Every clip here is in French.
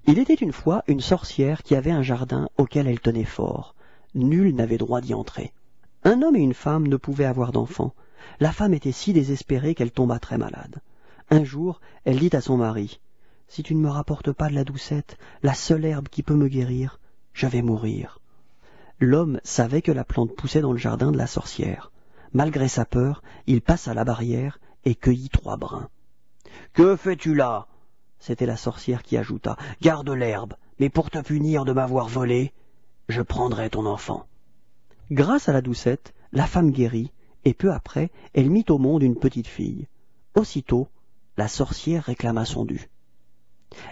Il était une fois une sorcière qui avait un jardin auquel elle tenait fort. Nul n'avait droit d'y entrer. Un homme et une femme ne pouvaient avoir d'enfants. La femme était si désespérée qu'elle tomba très malade. Un jour, elle dit à son mari, « Si tu ne me rapportes pas de la doucette, la seule herbe qui peut me guérir, je vais mourir. » L'homme savait que la plante poussait dans le jardin de la sorcière. Malgré sa peur, il passa la barrière et cueillit 3 brins. « Que fais-tu là ?» C'était la sorcière qui ajouta. « Garde l'herbe, mais pour te punir de m'avoir volé, je prendrai ton enfant. » Grâce à la doucette, la femme guérit, et peu après, elle mit au monde une petite fille. Aussitôt, la sorcière réclama son dû.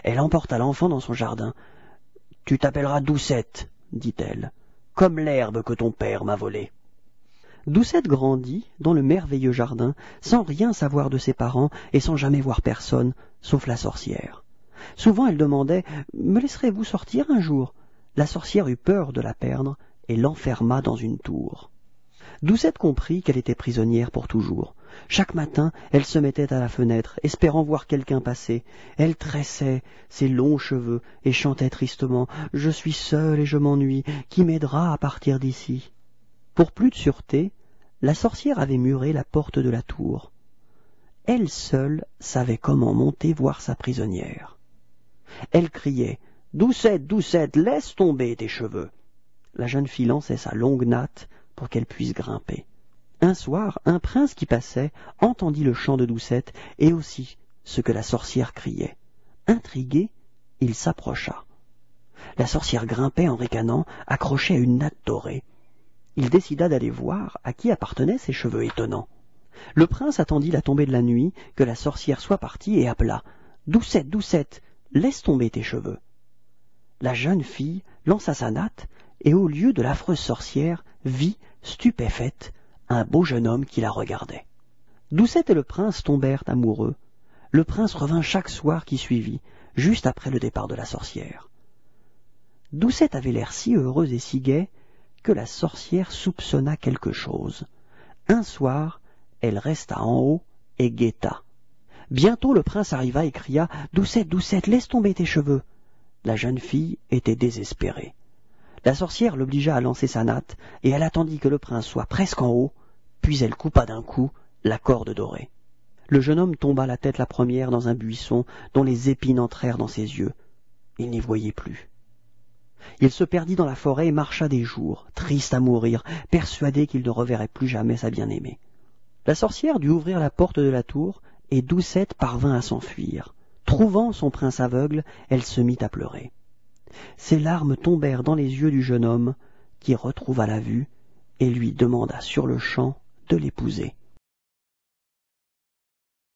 Elle emporta l'enfant dans son jardin. « Tu t'appelleras Doucette, dit-elle, comme l'herbe que ton père m'a volée. » Doucette grandit dans le merveilleux jardin, sans rien savoir de ses parents et sans jamais voir personne, sauf la sorcière. Souvent elle demandait « Me laisserez-vous sortir un jour ?» La sorcière eut peur de la perdre et l'enferma dans une tour. Doucette comprit qu'elle était prisonnière pour toujours. Chaque matin, elle se mettait à la fenêtre, espérant voir quelqu'un passer. Elle tressait ses longs cheveux et chantait tristement « Je suis seule et je m'ennuie, qui m'aidera à partir d'ici ?» Pour plus de sûreté, la sorcière avait muré la porte de la tour. Elle seule savait comment monter voir sa prisonnière. Elle criait « Doucette, Doucette, laisse tomber tes cheveux !» La jeune fille lançait sa longue natte pour qu'elle puisse grimper. Un soir, un prince qui passait entendit le chant de Doucette et aussi ce que la sorcière criait. Intrigué, il s'approcha. La sorcière grimpait en ricanant, accrochée à une natte dorée. Il décida d'aller voir à qui appartenaient ces cheveux étonnants. Le prince attendit la tombée de la nuit, que la sorcière soit partie et appela « Doucette, Doucette, laisse tomber tes cheveux !» La jeune fille lança sa natte et au lieu de l'affreuse sorcière, vit, stupéfaite, un beau jeune homme qui la regardait. Doucette et le prince tombèrent amoureux. Le prince revint chaque soir qui suivit, juste après le départ de la sorcière. Doucette avait l'air si heureuse et si gaie que la sorcière soupçonna quelque chose. Un soir, elle resta en haut et guetta. Bientôt le prince arriva et cria « Doucette, Doucette, laisse tomber tes cheveux !» La jeune fille était désespérée. La sorcière l'obligea à lancer sa natte, et elle attendit que le prince soit presque en haut, puis elle coupa d'un coup la corde dorée. Le jeune homme tomba la tête la première dans un buisson dont les épines entrèrent dans ses yeux. Il n'y voyait plus. Il se perdit dans la forêt et marcha des jours, triste à mourir, persuadé qu'il ne reverrait plus jamais sa bien-aimée. La sorcière dut ouvrir la porte de la tour, et Doucette parvint à s'enfuir. Trouvant son prince aveugle, elle se mit à pleurer. Ses larmes tombèrent dans les yeux du jeune homme, qui retrouva la vue et lui demanda sur-le-champ de l'épouser.